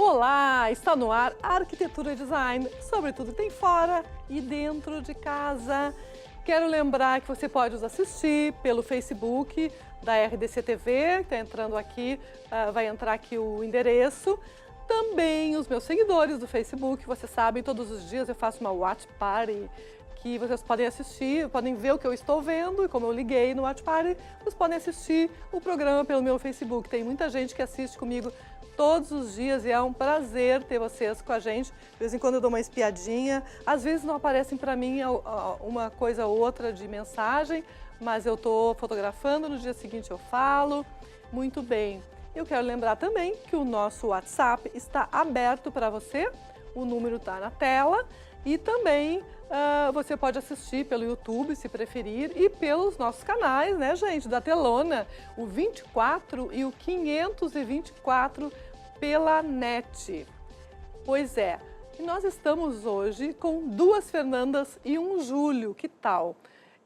Olá, está no ar Arquitetura e Design, sobre tudo que tem fora e dentro de casa. Quero lembrar que você pode nos assistir pelo Facebook da RDC TV, que está entrando aqui, vai entrar aqui o endereço. Também os meus seguidores do Facebook, vocês sabem, todos os dias eu faço uma Watch Party, que vocês podem assistir, podem ver o que eu estou vendo, e como eu liguei no Watch Party, vocês podem assistir o programa pelo meu Facebook. Tem muita gente que assiste comigo todos os dias e é um prazer ter vocês com a gente. De vez em quando eu dou uma espiadinha, às vezes não aparecem para mim uma coisa ou outra de mensagem, mas eu estou fotografando, no dia seguinte eu falo. Muito bem. Eu quero lembrar também que o nosso WhatsApp está aberto para você, o número está na tela e também você pode assistir pelo YouTube, se preferir, e pelos nossos canais, né, gente, da telona, o 24 e o 524 pela net. Pois é, e nós estamos hoje com duas Fernandas e um Júlio, que tal?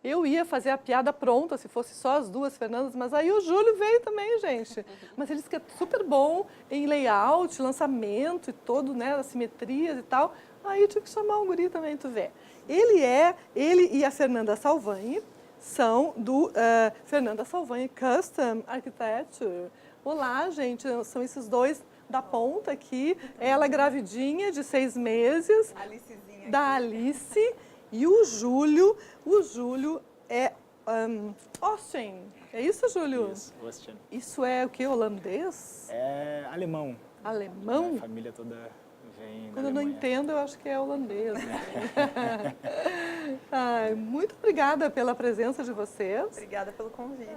Eu ia fazer a piada pronta se fosse só as duas Fernandas, mas aí o Júlio veio também, gente. Mas ele disse que é super bom em layout, lançamento e todo, né, as simetrias e tal. Aí eu tive que chamar o guri também, tu vê. Ele e a Fernanda Salvanha são do Fernanda Salvanha Custom Architecture. Olá, gente, são esses dois da ponta aqui. Ela é gravidinha de 6 meses. Alicezinha da Alice. E o Júlio é Austin. É isso, Júlio? Isso, Austin. Isso é o que? Holandês? É alemão. Alemão? A família toda vem Quando da eu não Alemanha. entendo, eu acho que é holandês. Né? Ai, muito obrigada pela presença de vocês. Obrigada pelo convite.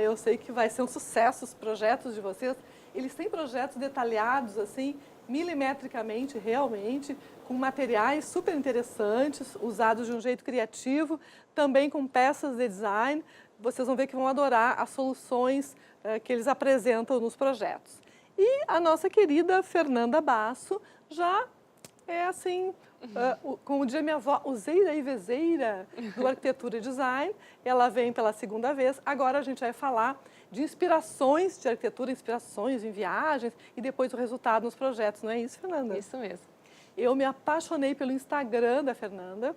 Eu sei que vai ser um sucesso os projetos de vocês. Eles têm projetos detalhados, assim, milimetricamente, realmente, com materiais super interessantes, usados de um jeito criativo, também com peças de design. Vocês vão ver que vão adorar as soluções que eles apresentam nos projetos. E a nossa querida Fernanda Basso já é assim, como diz minha avó, useira e vezeira do Arquitetura e Design. Ela vem pela segunda vez. Agora a gente vai falar de inspirações de arquitetura, inspirações em viagens e depois o resultado nos projetos. Não é isso, Fernanda? Isso mesmo. Eu me apaixonei pelo Instagram da Fernanda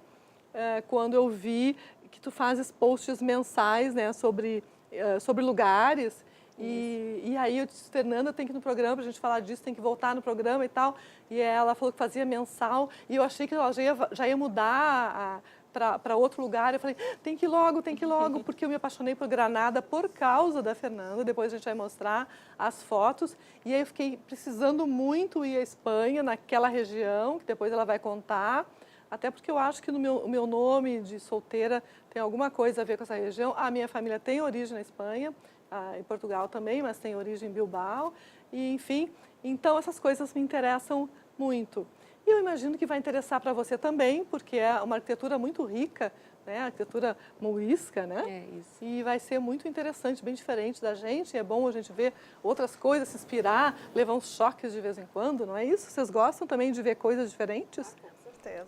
quando eu vi que tu fazes posts mensais, né, sobre lugares. E aí eu disse, Fernanda, tem que ir no programa para a gente falar disso, tem que voltar no programa e tal. E ela falou que fazia mensal e eu achei que ela já ia mudar para outro lugar. Eu falei, tem que ir logo, porque eu me apaixonei por Granada por causa da Fernanda. Depois a gente vai mostrar as fotos. E aí eu fiquei precisando muito ir à Espanha, naquela região, que depois ela vai contar. Até porque eu acho que o meu nome de solteira tem alguma coisa a ver com essa região. A minha família tem origem na Espanha, em Portugal também, mas tem origem em Bilbao. E, enfim, então essas coisas me interessam muito. E eu imagino que vai interessar para você também, porque é uma arquitetura muito rica, né? Arquitetura morisca, né? É isso. E vai ser muito interessante, bem diferente da gente. É bom a gente ver outras coisas, se inspirar, levar uns choques de vez em quando, não é isso? Vocês gostam também de ver coisas diferentes?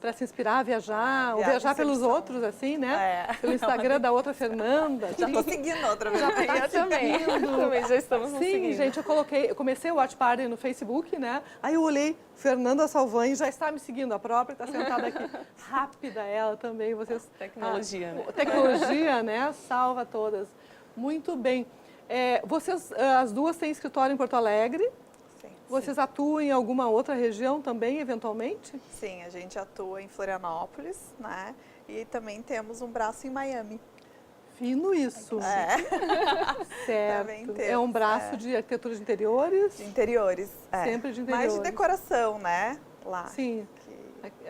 Para se inspirar, viajar, ou viajar pelos outros, assim, né? Pelo Instagram da outra Fernanda. Já estou seguindo outra vez. Já tá seguindo. Também já estamos nos Sim, seguindo. gente, eu comecei o Watch Party no Facebook, né? Aí eu olhei, Fernanda Salvanha já está me seguindo, a própria está sentada aqui. Rápida ela também, vocês... Tecnologia, né? Tecnologia, né? Salva todas. Muito bem. Vocês, as duas têm escritório em Porto Alegre. Vocês atuam em alguma outra região também, eventualmente? Sim, a gente atua em Florianópolis, né? E também temos um braço em Miami. Fino isso. Certo. Temos, é um braço de arquitetura de interiores? De interiores. Sempre de interiores. Mais de decoração, né? Lá. Sim.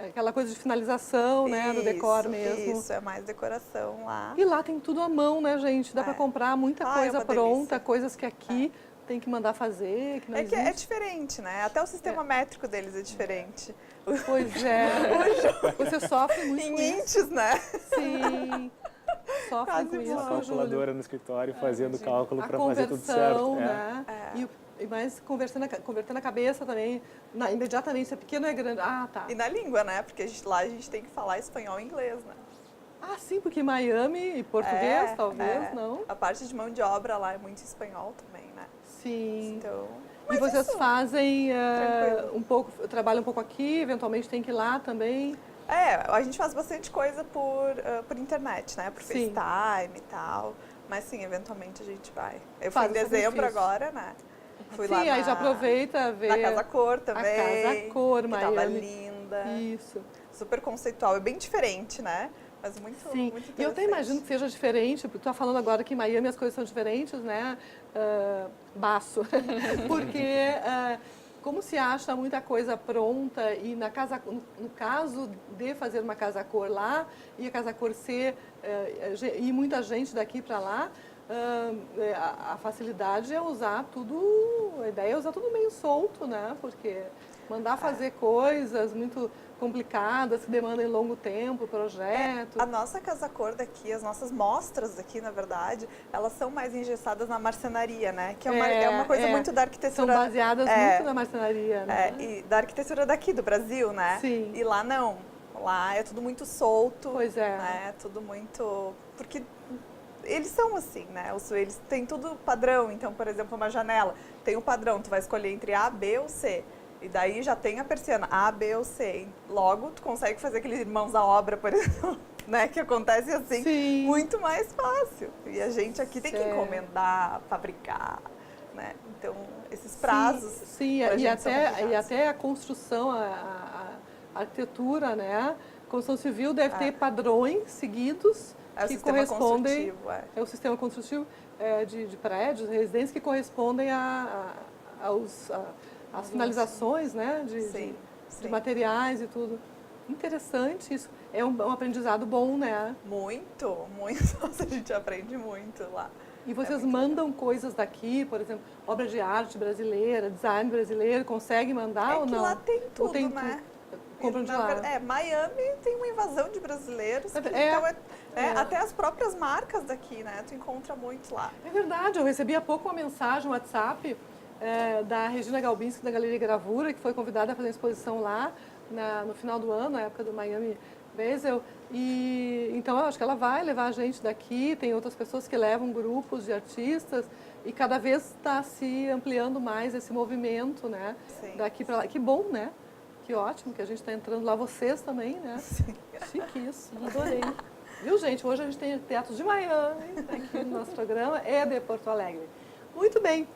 Aquela coisa de finalização, né? Do decor mesmo. Isso, é mais decoração lá. E lá tem tudo à mão, né, gente? Dá para comprar muita coisa pronta, delícia. Coisas que aqui tem que mandar fazer, que não existe. É diferente, né? Até o sistema métrico deles é diferente. Pois é. Você sofre muito em com inches, isso. né? Sim. Sofre com isso, a calculadora no escritório fazendo cálculo a para fazer tudo certo. Né? E mais convertendo a cabeça também, imediatamente, se é pequeno ou é grande. Ah, tá. E na língua, né? Porque lá a gente tem que falar espanhol e inglês, né? Ah, sim, porque Miami e português, talvez, não? A parte de mão de obra lá é muito espanhol também, né? Sim. Então, E mas vocês isso, fazem tranquilo. um pouco, trabalham um pouco aqui, eventualmente tem que ir lá também? A gente faz bastante coisa por internet, né? Por Sim. FaceTime e tal. Mas sim, eventualmente a gente vai. Eu Faz fui em o dezembro sacrifício. agora, né? Fui lá Sim, aí já aproveita ver na Casa Cor também. Casa Cor, que tava Miami. linda. Isso. Super conceitual. É bem diferente, né? Mas muito, Sim, muito interessante. e eu até imagino que seja diferente, porque tu está falando agora que em Miami as coisas são diferentes, né? Baço. Porque como se acha muita coisa pronta e na casa, no caso de fazer uma casa cor lá e a casa cor ser e muita gente daqui para lá, a facilidade é usar tudo, a ideia é usar tudo meio solto, né? Porque mandar fazer coisas muito complicadas, que demandam longo tempo, projeto. A nossa Casa Cor daqui, as nossas mostras daqui, na verdade, elas são mais engessadas na marcenaria, né? Que é uma coisa muito da arquitetura. São baseadas muito na marcenaria, né? E da arquitetura daqui, do Brasil, né? Sim. E lá não. Lá é tudo muito solto. Pois é. Né? Tudo muito... Porque eles são assim, né? Eles têm tudo padrão. Então, por exemplo, uma janela tem o padrão. Tu vai escolher entre A, B ou C. E daí já tem a persiana A, B ou C. Logo, tu consegue fazer aqueles irmãos à obra, por exemplo, né? Que acontece assim, Sim. muito mais fácil. E a gente aqui tem que encomendar, fabricar, né? Então, esses prazos... Sim, e até a construção, a arquitetura, né? A construção civil deve ter padrões seguidos que correspondem... É o sistema construtivo de prédios, residências que correspondem às finalizações, né? De materiais e tudo. Interessante isso. É um aprendizado bom, né? Muito, muito. A gente aprende muito lá. E vocês mandam coisas daqui, por exemplo, obra de arte brasileira, design brasileiro, consegue mandar ou não? Lá tem tudo, tem né? Compram de lá. Miami tem uma invasão de brasileiros, então até as próprias marcas daqui, né? Tu encontra muito lá. É verdade, eu recebi há pouco uma mensagem no WhatsApp da Regina Galbinski, da Galeria Gravura, que foi convidada a fazer uma exposição lá no final do ano, na época do Miami Basel. E então eu acho que ela vai levar a gente daqui, tem outras pessoas que levam grupos de artistas e cada vez está se ampliando mais esse movimento, né? Sim. Daqui para lá. Que bom, né? Que ótimo que a gente está entrando lá, vocês também, né? Sim. Chique isso, adorei. Viu, gente? Hoje a gente tem Teatro de Miami aqui no nosso programa, de Porto Alegre. Muito bem.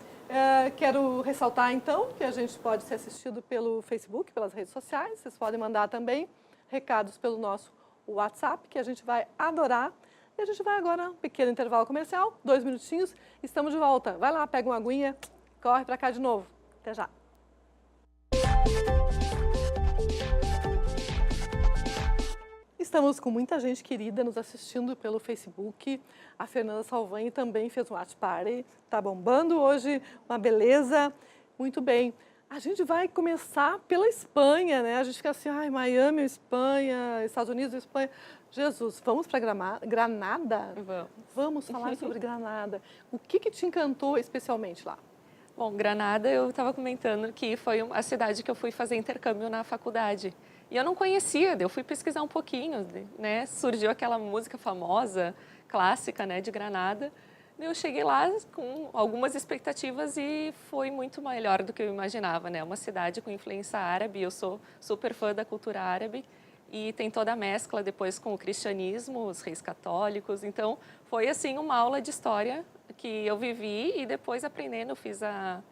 Quero ressaltar, então, que a gente pode ser assistido pelo Facebook, pelas redes sociais. Vocês podem mandar também recados pelo nosso WhatsApp, que a gente vai adorar. E a gente vai agora, um pequeno intervalo comercial, 2 minutinhos, estamos de volta. Vai lá, pega uma aguinha, corre para cá de novo. Até já. Estamos com muita gente querida nos assistindo pelo Facebook. A Fernanda Salvani também fez um watch party. Está bombando hoje, uma beleza. Muito bem. A gente vai começar pela Espanha, né? A gente fica assim, Miami, Espanha, Estados Unidos, Espanha. Jesus, vamos para Granada? Vamos. Vamos falar sobre Granada. O que te encantou especialmente lá? Bom, Granada, eu estava comentando que foi a cidade que eu fui fazer intercâmbio na faculdade. E eu não conhecia, eu fui pesquisar um pouquinho, né? Surgiu aquela música famosa, clássica, né, de Granada. Eu cheguei lá com algumas expectativas e foi muito melhor do que eu imaginava, né? Uma cidade com influência árabe, eu sou super fã da cultura árabe e tem toda a mescla depois com o cristianismo, os reis católicos. Então, foi assim uma aula de história que eu vivi e depois aprendendo, fiz a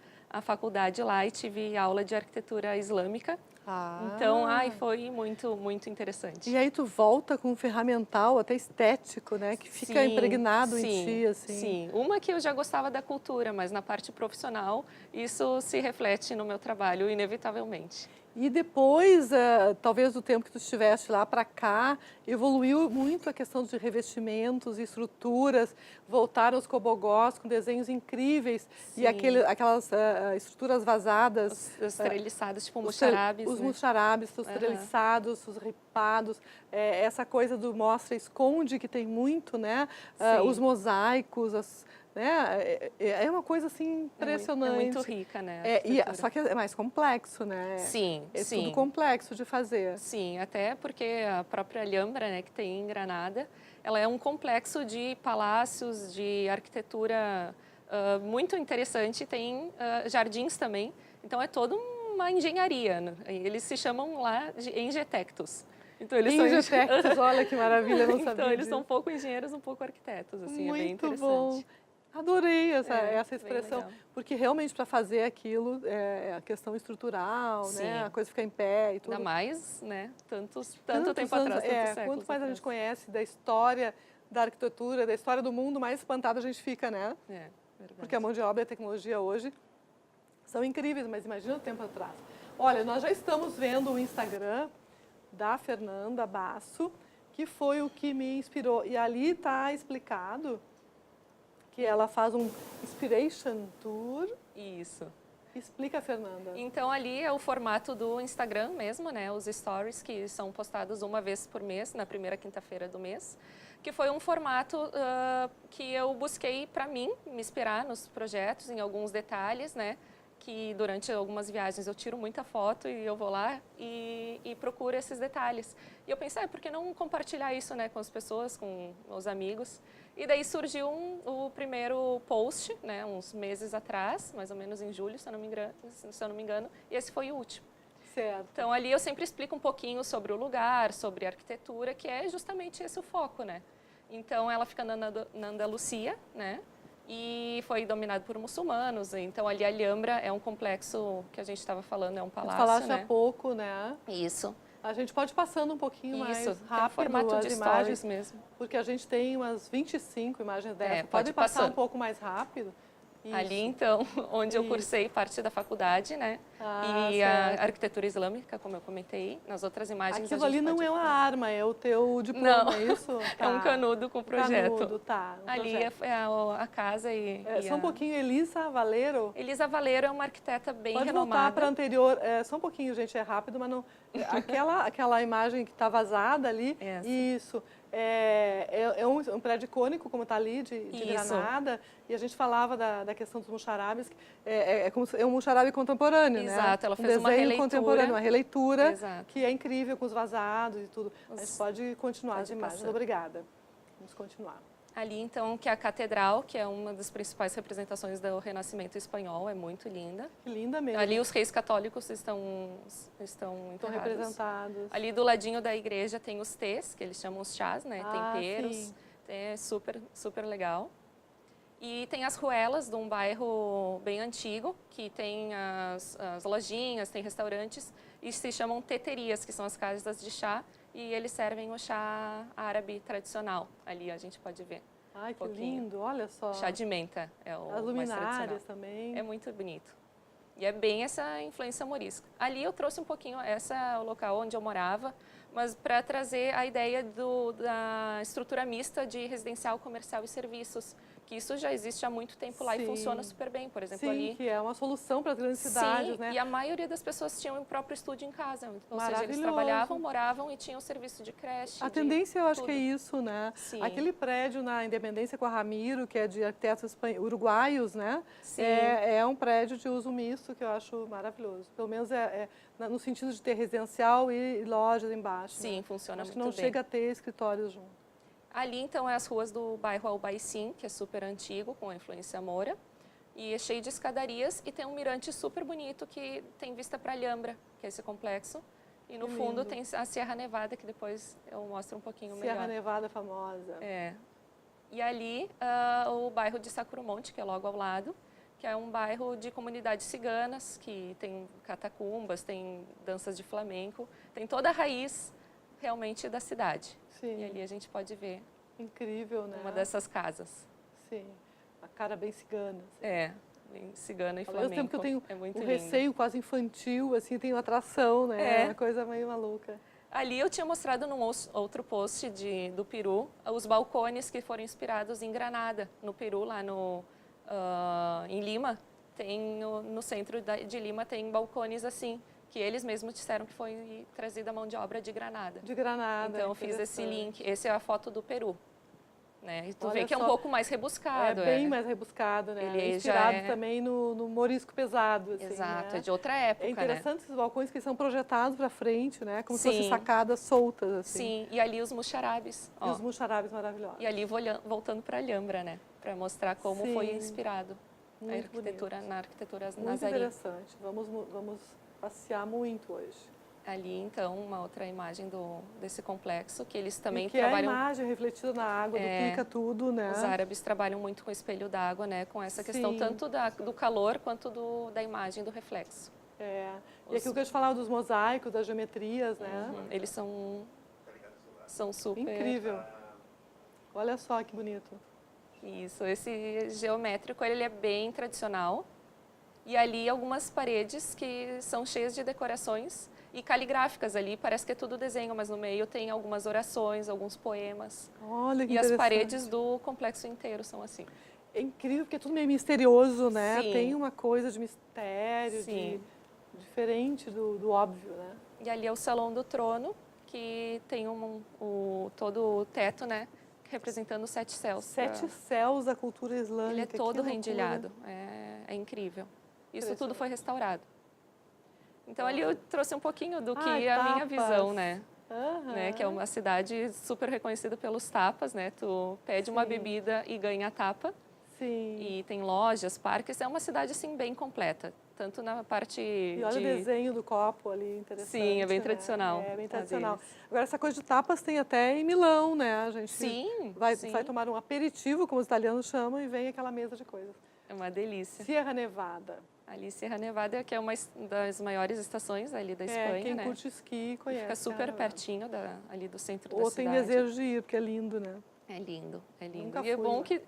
faculdade lá e tive aula de arquitetura islâmica. Então, foi muito, muito interessante. E aí tu volta com um ferramental até estético, né? Que fica impregnado em ti, assim. Sim, uma que eu já gostava da cultura, mas na parte profissional, isso se reflete no meu trabalho, inevitavelmente. E depois, talvez do tempo que tu estiveste lá para cá, evoluiu muito a questão de revestimentos e estruturas, voltaram os cobogós com desenhos incríveis. Sim. E aquelas estruturas vazadas. Os treliçados, tipo muxarabes. Os muxarabes, os treliçados, os ripados, essa coisa do mostra-esconde que tem muito, né? Os mosaicos, né? É uma coisa assim impressionante. É muito rica, né? Só que é mais complexo, né? Sim, sim. Tudo complexo de fazer. Sim, até porque a própria Alhambra, né, que tem em Granada, ela é um complexo de palácios, de arquitetura muito interessante. Tem jardins também. Então, é toda uma engenharia. Né? Eles se chamam lá de engetectos. Então, eles Engetectos, olha que maravilha, não sabia Então, eles disso. são um pouco engenheiros, um pouco arquitetos. Assim, Muito é bem interessante. bom. Adorei essa Bem expressão, legal. porque realmente para fazer aquilo é a questão estrutural, Sim. né? A coisa ficar em pé e tudo. Ainda mais, né? Tanto Tantos tempo anos, atrás, tantos séculos quanto mais a gente atrás. conhece da história da arquitetura, da história do mundo, mais espantada a gente fica, né? É, verdade. Porque a mão de obra e a tecnologia hoje são incríveis, mas imagina o tempo atrás. Olha, nós já estamos vendo o Instagram da Fernanda Basso, que foi o que me inspirou. E ali está explicado que ela faz um Inspiration Tour. Isso. Explica, Fernanda. Então, ali é o formato do Instagram mesmo, né? Os stories que são postados uma vez por mês, na primeira quinta-feira do mês, que foi um formato que eu busquei para mim, me inspirar nos projetos, em alguns detalhes, né? Que durante algumas viagens eu tiro muita foto e eu vou lá e procuro esses detalhes. E eu pensei, por que não compartilhar isso, né, com as pessoas, com os amigos? E daí surgiu o primeiro post, né, uns meses atrás, mais ou menos em julho, se eu não me engano, e esse foi o último. Certo. Então, ali eu sempre explico um pouquinho sobre o lugar, sobre a arquitetura, que é justamente esse o foco, né? Então, ela fica na Andalucia, né? E foi dominado por muçulmanos. Então, ali a Alhambra é um complexo que a gente estava falando, é um Tu palácio, falaste né? há pouco, né? Isso. A gente pode ir passando um pouquinho mais Isso, é um rápido formato as de imagens, stories mesmo. porque a gente tem umas 25 imagens dessa. Pode Pode ir passar passando. um pouco mais rápido? Ali, Isso. então, onde eu Isso. cursei parte da faculdade, né? Ah, e certo. a arquitetura islâmica, como eu comentei. Nas outras imagens Aquilo a gente ali não pode é uma ver. arma, é o teu diploma, Não. é isso? É um canudo com projeto. Canudo, tá. Um Ali projeto. é a casa e Só um pouquinho, Elisa Valero. Elisa Valero é uma arquiteta bem Pode renomada. voltar para a anterior, só um pouquinho, gente, é rápido, mas não... Aquela imagem que está vazada ali, Essa. isso, é um prédio icônico, como está ali, de Isso. Granada, e a gente falava da questão dos muxarabes, é um muxarabe contemporâneo, né? Exato, ela fez um uma desenho releitura. contemporâneo, uma releitura, Exato. que é incrível, com os vazados e tudo. A gente pode continuar Pode as imagens, passar. obrigada. Vamos continuar. Ali, então, que é a catedral, que é uma das principais representações do Renascimento espanhol, é muito linda. Que linda mesmo. Ali os reis católicos estão Estão enterrados. representados. Ali do ladinho da igreja tem os tés, que eles chamam os chás, né? Temperos. Sim. É super, super legal. E tem as ruelas de um bairro bem antigo, que tem as lojinhas, tem restaurantes, e se chamam teterias, que são as casas de chá, e eles servem o chá árabe tradicional. Ali a gente pode ver. Ai, que pouquinho. lindo, olha só. Chá de menta é o As mais luminárias tradicional. também. É muito bonito. E é bem essa influência morisca. Ali eu trouxe um pouquinho, esse é o local onde eu morava, mas para trazer a ideia da estrutura mista de residencial, comercial e serviços, que isso já existe há muito tempo lá Sim. e funciona super bem, por exemplo, Sim, ali. que é uma solução para as grandes cidades, Sim, né? e a maioria das pessoas tinham o próprio estúdio em casa, ou seja, eles Maravilhoso. trabalhavam, moravam e tinham serviço de creche. A de tendência, eu acho tudo. que é isso, né? Sim. Aquele prédio na Independência com a Ramiro, que é de arquitetos uruguaios, né? Sim. É um prédio de uso misto que eu acho maravilhoso. Pelo menos no sentido de ter residencial e lojas embaixo. Sim, né? funciona Acho que muito não bem. chega a ter escritórios junto. Ali, então, é as ruas do bairro Albaicim, que é super antigo, com a influência moura. E é cheio de escadarias e tem um mirante super bonito que tem vista para Alhambra, que é esse complexo. E no Que fundo lindo. tem a Sierra Nevada, que depois eu mostro um pouquinho Sierra melhor. Nevada famosa. É. E ali, o bairro de Sacromonte, que é logo ao lado, que é um bairro de comunidades ciganas, que tem catacumbas, tem danças de flamenco, tem toda a raiz realmente da cidade. Sim. E ali a gente pode ver Incrível, né? uma dessas casas. Sim. A cara bem cigana. assim. É, bem cigana e Ao flamenco. mesmo tempo que eu tenho É muito um lindo. receio quase infantil, assim, tem uma atração, né? É. Uma coisa meio maluca. Ali eu tinha mostrado num outro post do Peru, os balcones que foram inspirados em Granada, no Peru, lá em Lima. No centro de Lima tem balcones assim, que eles mesmos disseram que foi trazida a mão de obra de Granada. De Granada. Então eu fiz esse interessante. link. Essa é a foto do Peru. né? E tu Olha vê que é um só, pouco mais rebuscado. É bem mais rebuscado, né? Ele já inspirado é- também no morisco pesado, assim, Exato, né? é de outra época, É interessante esses balcões que são projetados para frente, né? Como se fossem Sim. sacadas soltas, né? assim. Sim, e ali os muxarabes, E ó. os muxarabes maravilhosos. E ali voltando para a Alhambra, né? Para mostrar como foi Sim. inspirado a Muito arquitetura, bonito. na arquitetura Muito nazarí. interessante. Vamos passear muito hoje. Ali, então, uma outra imagem desse complexo, que eles também e que trabalham... é a imagem refletida na água, duplica tudo, né? Os árabes trabalham muito com espelho d'água, né? Com essa questão Sim. tanto do calor quanto da imagem, do reflexo. É. E aquilo que a gente falava dos mosaicos, das geometrias, né? Eles são super... Incrível. Olha só que bonito. Isso, esse geométrico, ele é bem tradicional. E ali algumas paredes que são cheias de decorações e caligráficas ali, parece que é tudo desenho, mas no meio tem algumas orações, alguns poemas. Olha que E as interessante. paredes do complexo inteiro são assim. É incrível porque é tudo meio misterioso, né? Sim. Tem uma coisa de mistério, Sim. diferente do óbvio, né? E ali é o Salão do Trono, que tem todo o teto, né? Representando os 7 céus. 7 céus da cultura islâmica. Ele é que todo loucura. rendilhado, é incrível. Isso tudo Interessante. foi restaurado. Então ali eu trouxe um pouquinho do que Ai, é a minha tapas. visão, né? Aham. Né? Que é uma cidade super reconhecida pelos tapas, né? Tu pede uma Sim. bebida e ganha a tapa. Sim. E tem lojas, parques, é uma cidade assim bem completa. Tanto na parte E olha de... o desenho do copo ali, interessante. Sim, é bem né? tradicional. É bem a tradicional. deles. Agora, essa coisa de tapas tem até em Milão, né? A gente Sim, vai sim. tomar um aperitivo, como os italianos chamam, e vem aquela mesa de coisas. É uma delícia. Sierra Nevada. Ali, Serra Nevada, que é uma das maiores estações ali da Espanha, quem né? curte esqui conhece. Fica super Serra Nevada. pertinho ali do centro Ou da tem cidade. desejo de ir, porque é lindo, né? É lindo, é lindo. Nunca E é fui bom lá. que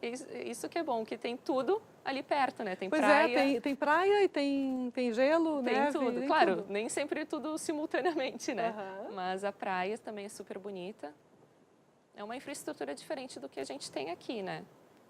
isso que é bom, que tem tudo ali perto, né? Tem Pois praia, tem praia e tem gelo, tem neve, tudo. tem Claro, tudo. nem sempre tudo simultaneamente, né? Aham. Mas a praia também é super bonita. É uma infraestrutura diferente do que a gente tem aqui, né?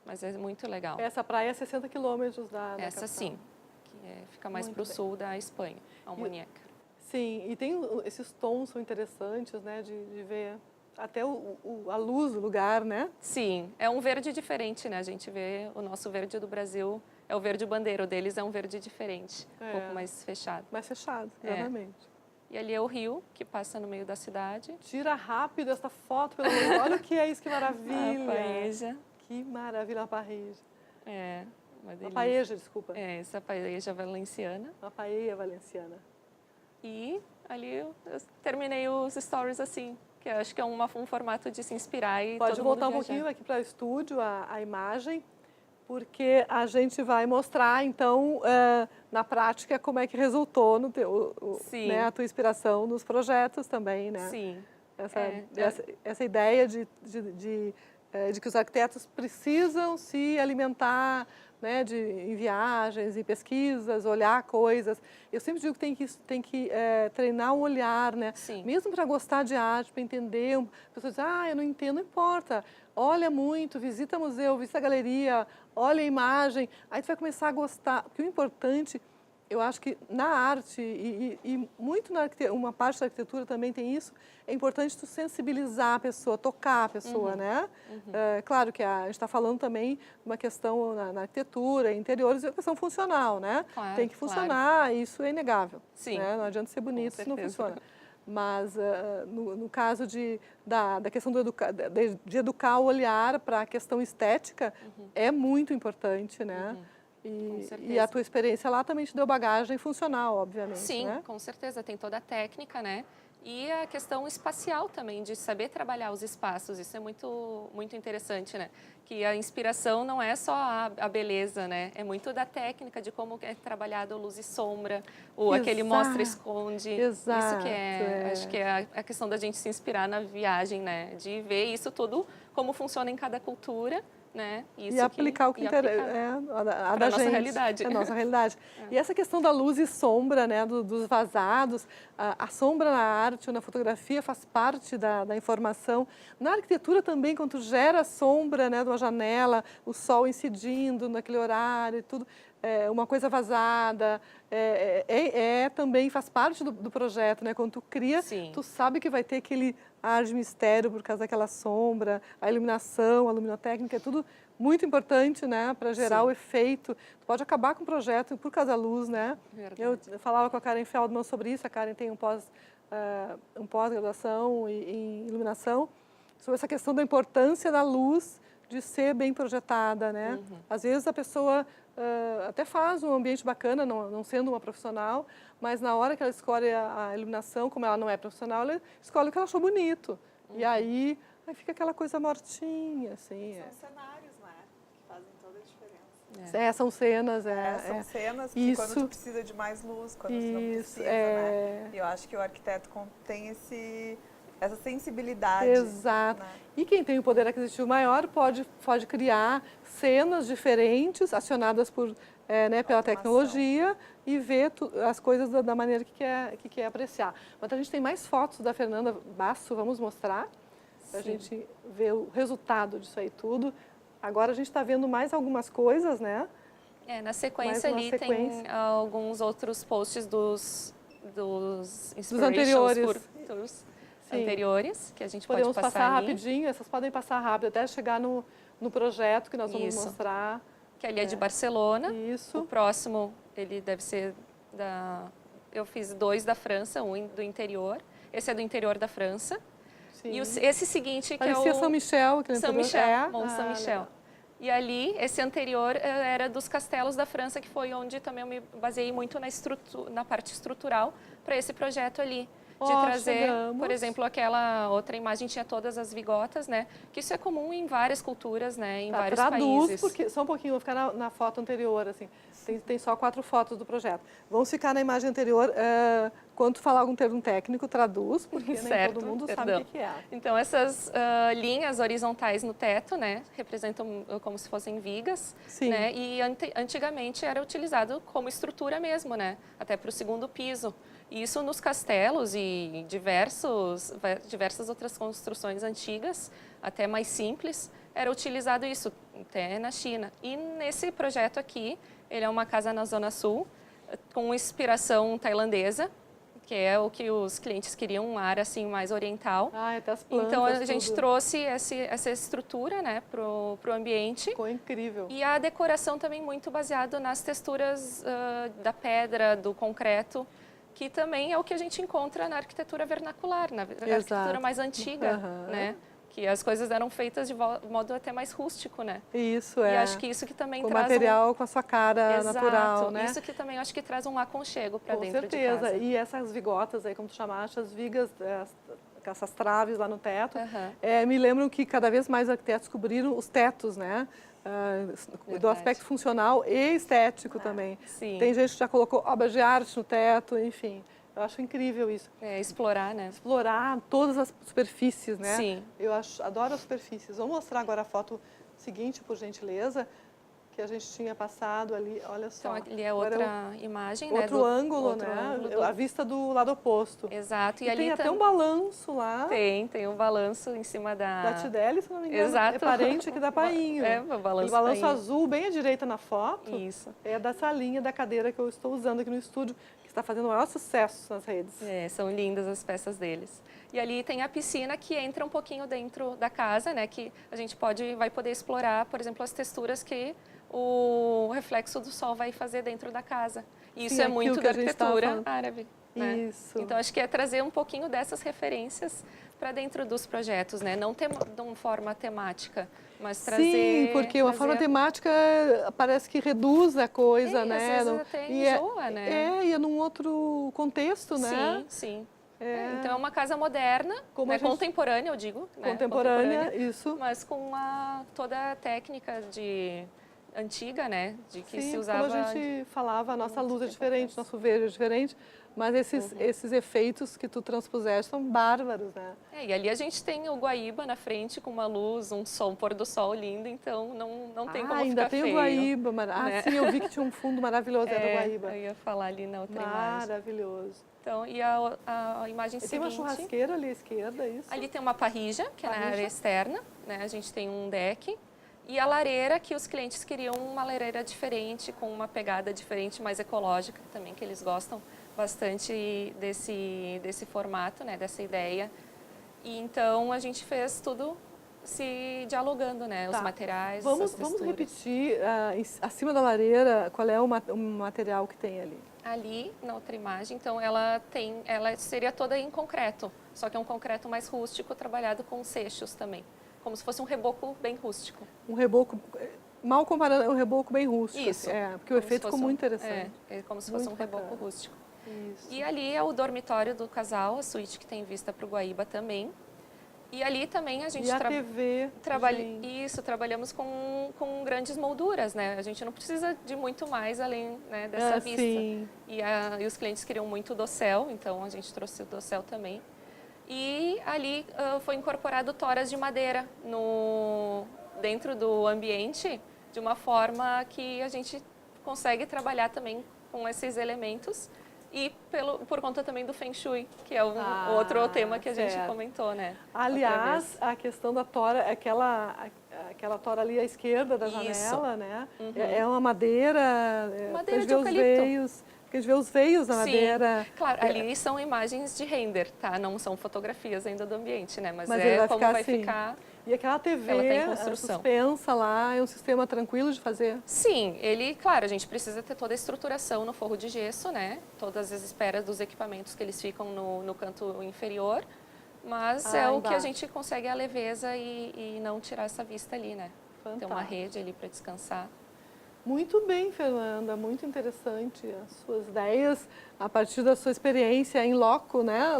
Mas é muito legal. Essa praia é 60 quilômetros da Essa capital. sim, que fica mais Muito para o bem. sul da Espanha, Almuñécar. Sim, e tem esses tons são interessantes, né? De ver até a luz do lugar, né? Sim, é um verde diferente, né? A gente vê o nosso verde do Brasil, é o verde bandeira, o deles é um verde diferente, um pouco mais fechado. Mais fechado, É. exatamente. E ali é o rio, que passa no meio da cidade. Tira rápido essa foto, pelo amor de Deus. Olha o que é isso, que maravilha. A paeja. Que maravilha, uma paeja. É, uma delícia. Uma paeja, desculpa. É, essa paeja valenciana. Uma paella valenciana. E ali eu terminei os stories assim, que eu acho que é um formato de se inspirar e Pode todo voltar mundo um viajar. pouquinho aqui para o estúdio, a imagem, porque a gente vai mostrar, então, na prática, como é que resultou no teu, Sim. né, a tua inspiração nos projetos também, né? Sim. Essa ideia de que os arquitetos precisam se alimentar, né, em viagens, em pesquisas, olhar coisas. Eu sempre digo que tem que treinar o olhar, né? Sim. Mesmo para gostar de arte, para entender. A pessoa diz, eu não entendo, não importa. Olha muito, visita museu, visita galeria, olha a imagem. Aí tu vai começar a gostar. Porque o importante, eu acho que na arte e muito na arquitetura, uma parte da arquitetura também tem isso, é importante tu sensibilizar a pessoa, tocar a pessoa, né? Claro que a gente está falando também de uma questão na arquitetura, interiores, é uma questão funcional, né? Claro, Tem que funcionar, isso é inegável. Sim. Né? Não adianta ser bonito Com se não certeza. funciona. Mas no caso da questão de educar o olhar para a questão estética, é muito importante, né? Com E certeza. a tua experiência lá também te deu bagagem funcional, obviamente, Sim, né? com certeza. Tem toda a técnica, né? E a questão espacial também, de saber trabalhar os espaços. Isso é muito, muito interessante, né? Que a inspiração não é só a beleza, né? É muito da técnica, de como é trabalhado luz e sombra, ou aquele Exato. mostra-esconde. Exato, Isso que acho que é a questão da gente se inspirar na viagem, né? De ver isso tudo, como funciona em cada cultura, né? E aplicar o que interessa, a da nossa gente, realidade. a nossa realidade. E essa questão da luz e sombra, né, dos vazados, a sombra na arte ou na fotografia faz parte da informação. Na arquitetura também, quando tu gera sombra, né, de uma janela, o sol incidindo naquele horário e tudo, uma coisa vazada, também faz parte do projeto, né? Quando tu cria, Sim. tu sabe que vai ter aquele ar de mistério por causa daquela sombra, a iluminação, a luminotécnica, é tudo muito importante, né, para gerar o efeito. Tu pode acabar com o projeto por causa da luz, né? Verdade. Eu falava com a Karen Feldman sobre isso, a Karen tem um pós-graduação em iluminação, sobre essa questão da importância da luz de ser bem projetada, né? Às vezes a pessoa até faz um ambiente bacana, não sendo uma profissional, mas na hora que ela escolhe a iluminação, como ela não é profissional, ela escolhe o que ela achou bonito. E aí fica aquela coisa mortinha, assim. São cenários, né? Que fazem toda a diferença. São cenas. São cenas que isso, quando tu precisa de mais luz, quando tu não precisa, né? E eu acho que o arquiteto tem essa sensibilidade. Exato. Né? E quem tem o poder aquisitivo maior pode criar cenas diferentes, acionadas pela tecnologia e ver as coisas da maneira que quer apreciar. Mas a gente tem mais fotos da Fernanda Basso, vamos mostrar, para a gente ver o resultado disso aí tudo. Agora a gente está vendo mais algumas coisas, né? Na sequência ali tem alguns outros posts dos anteriores. Anteriores, que a gente Podemos pode passar ali. rapidinho, essas podem passar rápido, até chegar no projeto que nós vamos mostrar. Que ali é de Barcelona. Isso. O próximo, ele deve ser eu fiz 2 da França, um do interior. Esse é do interior da França. Sim. E esse seguinte, que parecia é o... São Michel. São Michel, Monte São Michel. Legal. E ali, esse anterior era dos castelos da França, que foi onde também eu me baseei muito na parte estrutural para esse projeto ali. De trazer, por exemplo, aquela outra imagem tinha todas as vigotas, né? Que isso é comum em várias culturas, né? Em vários países. Porque, só um pouquinho, vou ficar na foto anterior, assim. Tem só 4 fotos do projeto. Vamos ficar na imagem anterior. Quando tu falar algum termo técnico, traduz, porque nem todo mundo sabe o que é. Então, essas linhas horizontais no teto, né? Representam como se fossem vigas. Sim. Né? E antigamente era utilizado como estrutura mesmo, né? Até para o segundo piso. Isso nos castelos e diversas outras construções antigas, até mais simples, era utilizado isso, até na China. E nesse projeto aqui, ele é uma casa na Zona Sul, com inspiração tailandesa, que é o que os clientes queriam, um ar assim mais oriental. Até as plantas, então a gente trouxe essa estrutura, né, pro ambiente. Ficou incrível. E a decoração também muito baseada nas texturas da pedra, do concreto, que também é o que a gente encontra na arquitetura vernacular, na arquitetura mais antiga, né? Que as coisas eram feitas de modo até mais rústico, né? Isso, E acho que isso que também com traz material com a sua cara natural, né? Isso que também acho que traz um aconchego para dentro de casa. Com certeza. E essas vigotas aí, como tu chamaste, as vigas, essas traves lá no teto, me lembram que cada vez mais arquitetos cobriram os tetos, né? Do aspecto funcional e estético também. Sim. Tem gente que já colocou obras de arte no teto, enfim. Eu acho incrível isso. Explorar, né? Explorar todas as superfícies, né? Sim. Eu adoro as superfícies. Vamos mostrar agora a foto seguinte, por gentileza, que a gente tinha passado ali, olha só. Então, ali é outra imagem, né? Outro ângulo, né? A vista do lado oposto. Exato. E ali tem até um balanço lá. Tem um balanço em cima da Tidelli, se não me engano. Exato. É parente aqui da Painho. O balanço azul, bem à direita na foto. Isso. É dessa linha da cadeira que eu estou usando aqui no estúdio, que está fazendo o maior sucesso nas redes. São lindas as peças deles. E ali tem a piscina que entra um pouquinho dentro da casa, né? Que a gente vai poder explorar, por exemplo, as texturas que o reflexo do sol vai fazer dentro da casa. E isso é muito da arquitetura árabe. Né? Isso. Então, acho que é trazer um pouquinho dessas referências para dentro dos projetos, né? Não de uma forma temática, mas trazer... Sim, porque uma forma temática parece que reduz a coisa, né? Às vezes até enjoa, né? E é num outro contexto, né? Sim. Então, é uma casa moderna, contemporânea, eu digo. Contemporânea, isso. Mas com toda a técnica de antiga, né? De que Sim, se usava... como a gente falava, a nossa muito luz é tempo diferente, atrás. nosso verde é diferente, mas esses efeitos que tu transpuseste são bárbaros, né? E ali a gente tem o Guaíba na frente com uma luz, um sol, um pôr do sol lindo, então não tem como ainda ficar tem feio. o Guaíba. né? Sim, eu vi que tinha um fundo maravilhoso, era o Guaíba. Eu ia falar ali na outra imagem. Maravilhoso. Então, e a imagem E tem uma seguinte... churrasqueira ali à esquerda, é isso? Ali tem uma parrija, que é na Parrija. área externa, né? A gente tem um deck. E a lareira, que os clientes queriam uma lareira diferente, com uma pegada diferente, mais ecológica também, que eles gostam bastante desse formato, né? Dessa ideia. E então a gente fez tudo se dialogando, né? Os Tá. materiais, as Vamos texturas. repetir, acima da lareira, qual é o material que tem ali? Ali, na outra imagem, então ela seria toda em concreto, só que é um concreto mais rústico, trabalhado com seixos também, como se fosse um reboco bem rústico. Um reboco, mal comparando, é um reboco bem rústico. Isso. Assim, porque o Como se efeito ficou fosse muito interessante. É como se fosse Muito um reboco bacana. rústico. Isso. E ali é o dormitório do casal, a suíte que tem vista para o Guaíba também. E ali também a gente E a TV, gente. trabalhamos com grandes molduras, né? A gente não precisa de muito mais além, né, dessa vista. Sim. E os clientes queriam muito dossel, então a gente trouxe o dossel também. E ali foi incorporado toras de madeira dentro do ambiente, de uma forma que a gente consegue trabalhar também com esses elementos. E por conta também do Feng Shui, que é outro tema que a gente comentou, né? Aliás, a questão da tora, aquela tora ali à esquerda da Isso. janela, né? É uma madeira, Madeira de ver eucalipto. porque a gente vê os veios da Sim, madeira. claro, ali são imagens de render, tá? Não são fotografias ainda do ambiente, né? Mas ele vai como ficar vai assim. ficar... E aquela TV Ela tá em construção. suspensa lá, é um sistema tranquilo de fazer? Sim, claro, a gente precisa ter toda a estruturação no forro de gesso, né? Todas as esperas dos equipamentos que eles ficam no canto inferior, mas o que a embaixo. gente consegue a leveza e não tirar essa vista ali, né? Fantástico. Ter uma rede ali para descansar. Muito bem, Fernanda, muito interessante as suas ideias a partir da sua experiência em loco, né?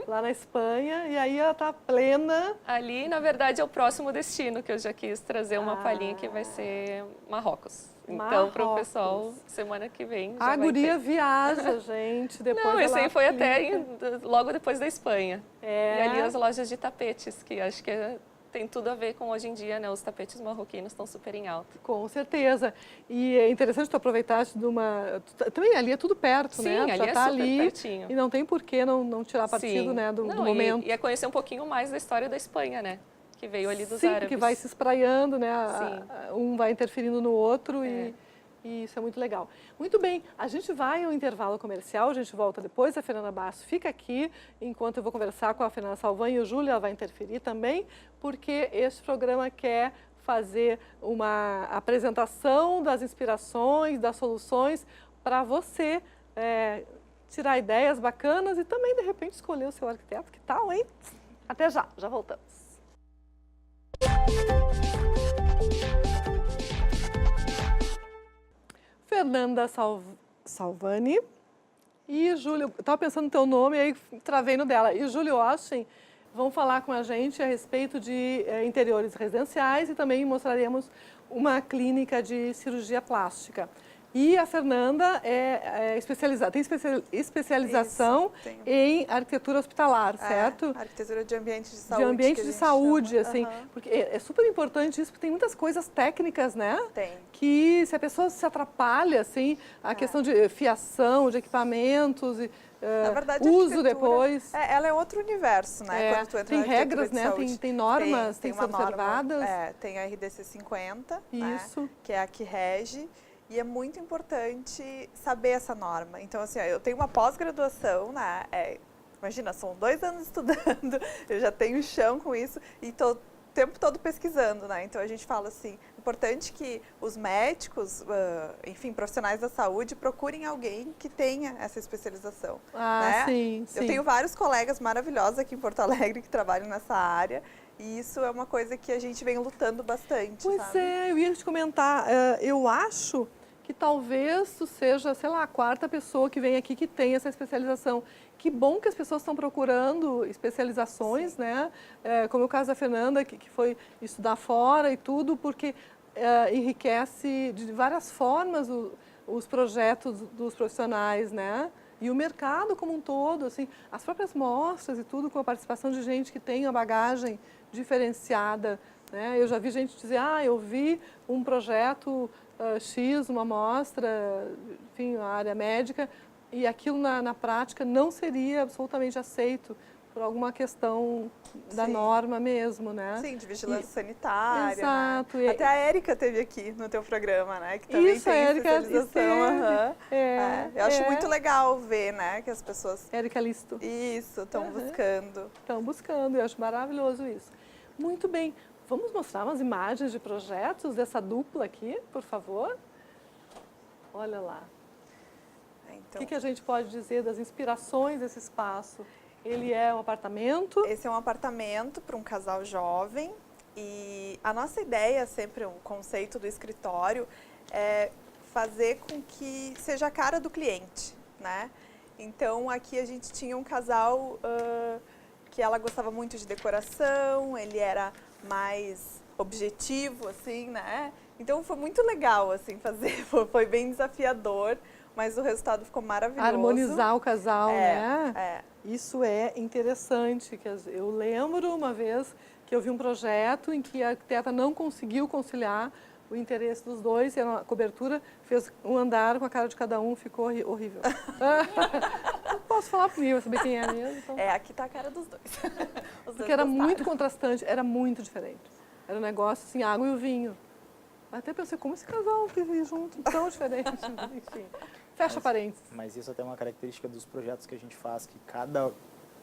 Lá na Espanha, e aí ela está plena. Ali, na verdade, é o próximo destino que eu já quis trazer uma palhinha que vai ser Marrocos. Então, para o pessoal, semana que vem já A vai guria ter. viaja, gente, depois Não, esse aí foi aplica. logo depois da Espanha. E ali as lojas de tapetes, que acho que tem tudo a ver com hoje em dia, né? Os tapetes marroquinos estão super em alta. Com certeza. E é interessante tu aproveitaste de uma... Também ali é tudo perto, né? Sim, ali já é tá super ali pertinho. E não tem por que não tirar partido, né, do momento. E é conhecer um pouquinho mais da história da Espanha, né? Que veio ali dos Sim, árabes. porque vai se espraiando, né? Um vai interferindo no outro e isso é muito legal. Muito bem, a gente vai ao intervalo comercial, a gente volta depois, a Fernanda Basso fica aqui, enquanto eu vou conversar com a Fernanda Salvan e o Júlio, ela vai interferir também, porque este programa quer fazer uma apresentação das inspirações, das soluções para você tirar ideias bacanas e também, de repente, escolher o seu arquiteto. Que tal, hein? Até já voltamos. Fernanda Salvani e Júlio, eu estava pensando no teu nome, aí travei no dela, e Júlio Austin vão falar com a gente a respeito de interiores residenciais e também mostraremos uma clínica de cirurgia plástica. E a Fernanda tem especialização em arquitetura hospitalar, certo? Arquitetura de ambiente de saúde. De ambiente de saúde, chama. assim. Porque é super importante isso, porque tem muitas coisas técnicas, né? Tem. Que se a pessoa se atrapalha, assim, a questão de fiação, de equipamentos, Na verdade, uso depois. Ela é outro universo, né? Quando tu entra Tem na arquitetura regras, de né? saúde. Tem normas, tem que ser uma norma, observadas. Tem a RDC 50, Isso. né? Que é a que rege. E é muito importante saber essa norma. Então, assim, eu tenho uma pós-graduação, né? Imagina, são 2 anos estudando, eu já tenho chão com isso e estou o tempo todo pesquisando, né? Então, a gente fala assim, importante que os médicos, enfim, profissionais da saúde, procurem alguém que tenha essa especialização. Né? Sim. Eu tenho vários colegas maravilhosos aqui em Porto Alegre que trabalham nessa área. E isso é uma coisa que a gente vem lutando bastante, Pois sabe? eu ia te comentar, eu acho que talvez tu seja, sei lá, a 4ª pessoa que vem aqui que tem essa especialização. Que bom que as pessoas estão procurando especializações, né? Como é o caso da Fernanda, que foi estudar fora e tudo, porque enriquece de várias formas os projetos dos profissionais, né? E o mercado como um todo, assim, as próprias mostras e tudo, com a participação de gente que tem uma bagagem diferenciada, né? Eu já vi gente dizer, eu vi um projeto X, uma mostra, enfim, a área médica, e aquilo na prática não seria absolutamente aceito por alguma questão da norma mesmo, né? Sim, de vigilância sanitária. Exato. Né? Até a Érica teve aqui no teu programa, né? Que também tem especialização. Eu acho muito legal ver, né? Que as pessoas... Érica Listo. Isso, estão buscando. Estão buscando, eu acho maravilhoso isso. Muito bem. Vamos mostrar umas imagens de projetos dessa dupla aqui, por favor? Olha lá. Então, o que a gente pode dizer das inspirações desse espaço? Ele é um apartamento? Esse é um apartamento para um casal jovem e a nossa ideia, sempre o conceito do escritório, é fazer com que seja a cara do cliente, né? Então aqui a gente tinha um casal que ela gostava muito de decoração, ele era mais objetivo, assim, né? Então foi muito legal, assim, fazer, foi bem desafiador, mas o resultado ficou maravilhoso. Harmonizar o casal, né? É. Isso é interessante. Eu lembro uma vez que eu vi um projeto em que a arquiteta não conseguiu conciliar o interesse dos dois, e a cobertura fez um andar com a cara de cada um, ficou horrível. Não posso falar por mim, eu saber quem é mesmo. Então. Aqui tá a cara dos dois. Porque era muito contrastante, era muito diferente. Era um negócio assim, a água e o vinho. Até pensei, como esse casal vive junto, tão diferente. Enfim, fecha parênteses. Mas isso até é uma característica dos projetos que a gente faz, que cada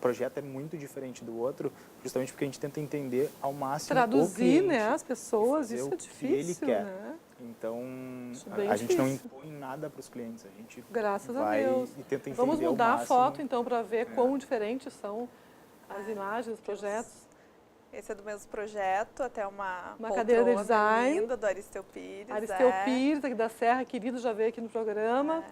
projeto é muito diferente do outro, justamente porque a gente tenta entender ao máximo traduzir, o cliente, né, as pessoas, fazer isso o é que difícil, ele quer. né? Então, a gente não impõe nada para os clientes, a gente Graças vai a Deus. E tenta entender Vamos mudar ao a máximo. foto, então, para ver quão diferentes são as imagens, os projetos. Esse é do mesmo projeto, até uma cadeira de design. linda do Aristeu Pires. Aristeu Pires, aqui da Serra, querido, já veio aqui no programa.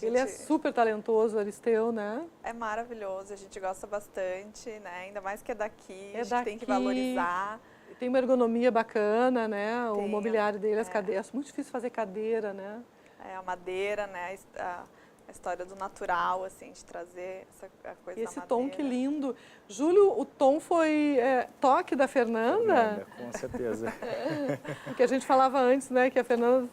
Ele é super talentoso, o Aristeu, né? É maravilhoso, a gente gosta bastante, né? Ainda mais que é daqui, a gente daqui. tem que valorizar. Tem uma ergonomia bacana, né? O Tem, mobiliário dele, as cadeiras. É muito difícil fazer cadeira, né? A madeira, né? A história do natural, assim, de trazer essa coisa Esse da madeira. tom, que lindo. Júlio, o tom foi toque da Fernanda? Com certeza. Que a gente falava antes, né? Que a Fernanda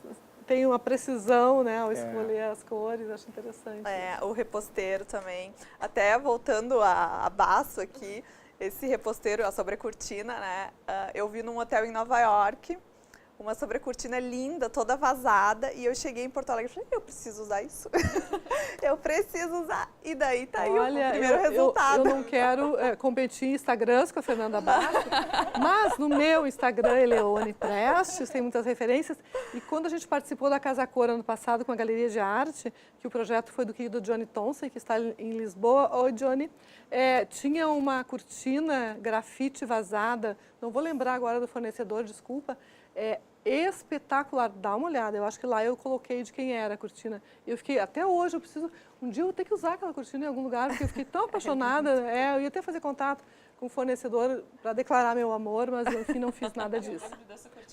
tem uma precisão, né? Ao escolher as cores, acho interessante. O reposteiro também. Até voltando a Baço aqui, esse reposteiro, a sobrecortina, né? Eu vi num hotel em Nova York, uma sobrecortina linda, toda vazada, e eu cheguei em Porto Alegre e falei, eu preciso usar isso. Eu preciso usar. E daí tá aí o primeiro resultado. Eu não quero competir em Instagrams com a Fernanda Basso, mas no meu Instagram, Eleone Prestes, tem muitas referências. E quando a gente participou da Casa Cor ano passado com a Galeria de Arte, que o projeto foi do querido Johnny Thompson, que está em Lisboa. Oi, Johnny. Tinha uma cortina grafite vazada, não vou lembrar agora do fornecedor, desculpa, espetacular, dá uma olhada, eu acho que lá eu coloquei de quem era a cortina. Eu fiquei, até hoje, um dia eu vou ter que usar aquela cortina em algum lugar, porque eu fiquei tão apaixonada, eu ia até fazer contato com o fornecedor para declarar meu amor, mas enfim, não fiz nada disso.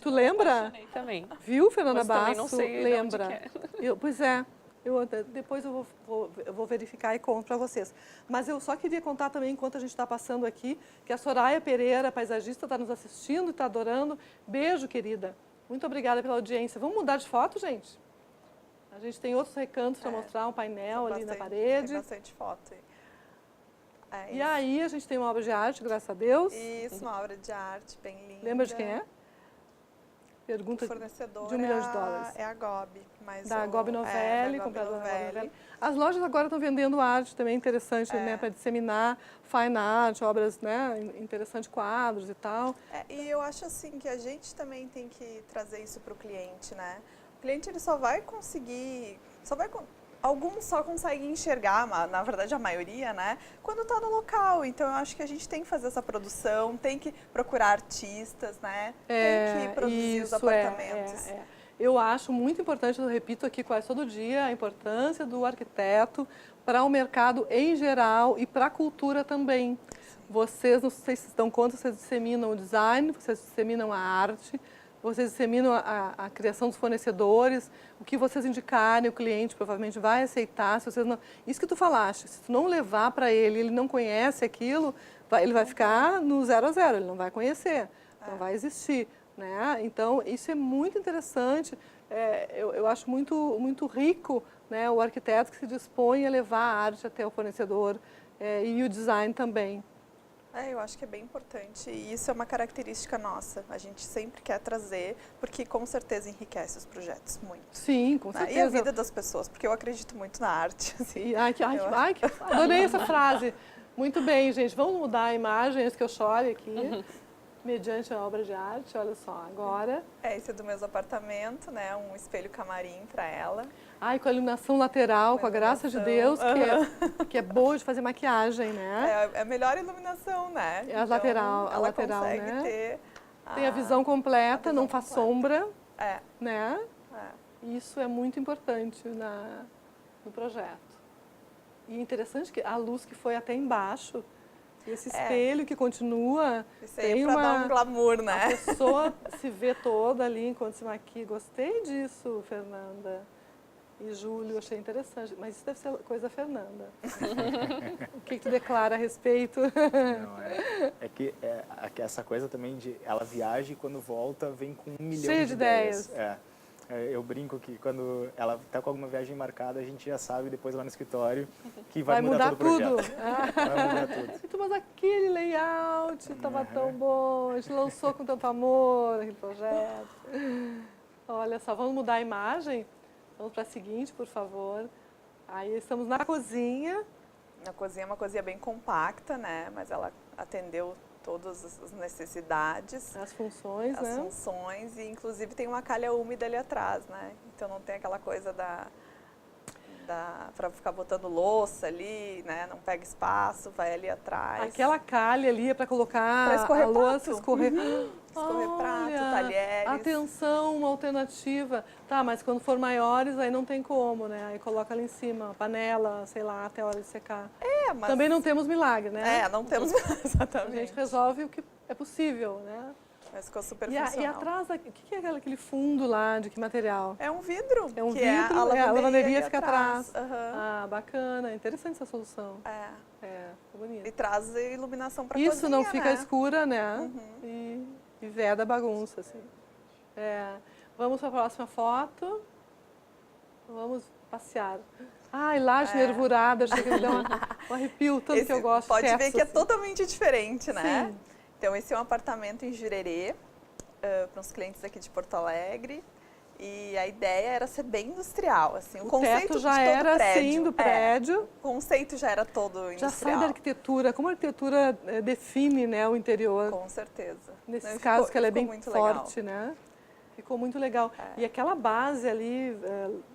Tu lembra? Também. Viu, Fernanda Basso? Também não sei lembra? De onde que é. Pois é. Depois eu vou verificar e conto para vocês. Mas eu só queria contar também, enquanto a gente está passando aqui, que a Soraya Pereira, paisagista, está nos assistindo e está adorando. Beijo, querida. Muito obrigada pela audiência. Vamos mudar de foto, gente? A gente tem outros recantos para mostrar, um painel ali na parede. Tem bastante foto. E aí a gente tem uma obra de arte, graças a Deus. Isso, uma obra de arte bem linda. Lembra de quem é? Pergunta o fornecedor de $1 milhão. É a Gobi. Da Gobi Novelli, compradora da Gobi Novelli. As lojas agora estão vendendo arte também interessante, né, para disseminar fine art, obras, né, interessantes, quadros e tal. E eu acho assim que a gente também tem que trazer isso para o cliente, né? O cliente ele só vai conseguir, alguns só conseguem enxergar, na verdade a maioria, né, quando está no local. Então eu acho que a gente tem que fazer essa produção, tem que procurar artistas, né, tem que produzir os apartamentos. Eu acho muito importante, eu repito aqui quase todo dia, a importância do arquiteto para o mercado em geral e para a cultura também. Vocês, não sei se se dão conta, vocês disseminam o design, vocês disseminam a arte, vocês disseminam a criação dos fornecedores, o que vocês indicarem, o cliente provavelmente vai aceitar. Se vocês não, isso que tu falaste, se tu não levar para ele não conhece aquilo, ele vai ficar no 0 a 0, ele não vai conhecer, não vai existir. Né? Então, isso é muito interessante, eu acho muito rico, né, o arquiteto que se dispõe a levar a arte até o fornecedor e o design também. Eu acho que é bem importante e isso é uma característica nossa. A gente sempre quer trazer, porque com certeza enriquece os projetos muito. Sim, com certeza. E a vida das pessoas, porque eu acredito muito na arte. Assim. Adorei essa frase. Muito bem, gente. Vamos mudar a imagem antes que eu chore aqui. Mediante a obra de arte, olha só, agora. Esse é do meu apartamento, né? Um espelho camarim para ela. Com a iluminação lateral, com a graça de Deus, que é boa de fazer maquiagem, né? É a melhor iluminação, né? É a lateral, ela a lateral, consegue né? ter tem a visão completa, não faz sombra, né? Isso é muito importante no projeto. E é interessante que a luz que foi até embaixo, esse espelho que continua, isso aí tem dar um glamour, né? A pessoa se vê toda ali enquanto se maquia. Gostei disso, Fernanda. E Júlio, achei interessante. Mas isso deve ser coisa da Fernanda. O que tu declara a respeito? Não, é que essa coisa também de ela viaja e quando volta vem com 1 milhão Cheio de ideias. Eu brinco que quando ela está com alguma viagem marcada, a gente já sabe depois lá no escritório que vai mudar todo o projeto. Vai mudar tudo. Mas aquele layout estava tão bom, a gente lançou com tanto amor aquele projeto. Olha só, vamos mudar a imagem? Vamos para a seguinte, por favor. Aí estamos na cozinha. Na cozinha é uma cozinha bem compacta, né? Mas ela atendeu todas as necessidades. As funções, né? As funções e inclusive tem uma calha úmida ali atrás, né? Então não tem aquela coisa para ficar botando louça ali, né? Não pega espaço, vai ali atrás. Aquela calha ali é para colocar a louça, escorrer. Escorrer prato, talheres. Atenção, uma alternativa. Tá, mas quando for maiores, aí não tem como, né? Aí coloca ali em cima, panela, sei lá, até a hora de secar. Mas... Também não temos milagre, né? Não temos milagre, exatamente. A gente resolve o que é possível, né? Mas ficou super funcional. E atrás, o que é aquele fundo lá, de que material? É um vidro. É um vidro, a lavanderia fica atrás. Bacana, interessante essa solução. Bonito. E traz iluminação para cozinha, Isso não fica escura, né? E veda a bagunça, assim. Vamos para a próxima foto. Vamos passear. Laje nervurada, achei que me deu um arrepio, tanto que eu gosto. Pode ver que é totalmente diferente, né? Sim. Então, esse é um apartamento em Jurerê, para uns clientes aqui de Porto Alegre. E a ideia era ser bem industrial, assim. O conceito teto já era assim do prédio. O conceito já era todo industrial. Já sai da arquitetura. Como a arquitetura define, né, o interior. Com certeza. Nesses casos que ela é bem forte, né? Ficou muito legal. E aquela base ali,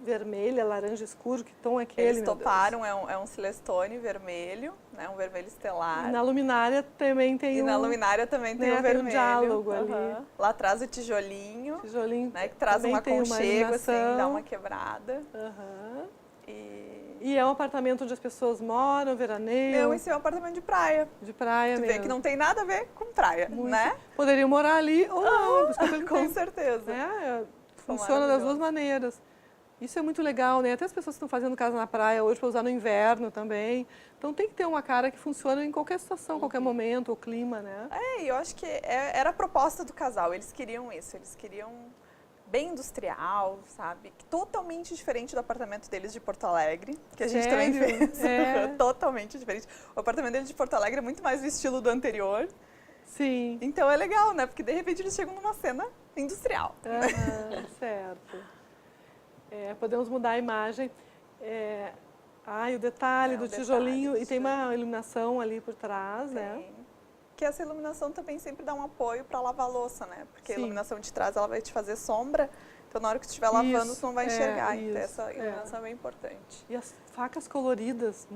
vermelha, laranja escuro, que tom é aquele? Eles toparam, é um Celestone vermelho, né, um vermelho estelar. E na luminária também tem na luminária também tem o vermelho. Tem um diálogo ali. Lá atrás o tijolinho, né, que traz um aconchego, assim, dá uma quebrada. E é um apartamento onde as pessoas moram, veraneiam? Não, esse é um apartamento de praia. De praia mesmo. Tu vê que não tem nada a ver com praia, né? Poderiam morar ali ou não. Com certeza. Funciona das duas maneiras. Isso é muito legal, né? Até as pessoas que estão fazendo casa na praia hoje para usar no inverno também. Então tem que ter uma cara que funciona em qualquer situação, qualquer momento, o clima, né? Eu acho que era a proposta do casal. Eles queriam isso, eles queriam bem industrial, sabe? Totalmente diferente do apartamento deles de Porto Alegre, que a gente também fez. Totalmente diferente. O apartamento deles de Porto Alegre é muito mais o estilo do anterior. Sim. Então é legal, né? Porque de repente eles chegam numa cena industrial. Certo. Podemos mudar a imagem. O detalhe do tijolinho. E tem uma iluminação ali por trás, né? Que essa iluminação também sempre dá um apoio para lavar a louça, né? Porque a iluminação de trás ela vai te fazer sombra, então na hora que tu estiver lavando você não vai enxergar, então essa iluminação é bem importante. E as facas coloridas,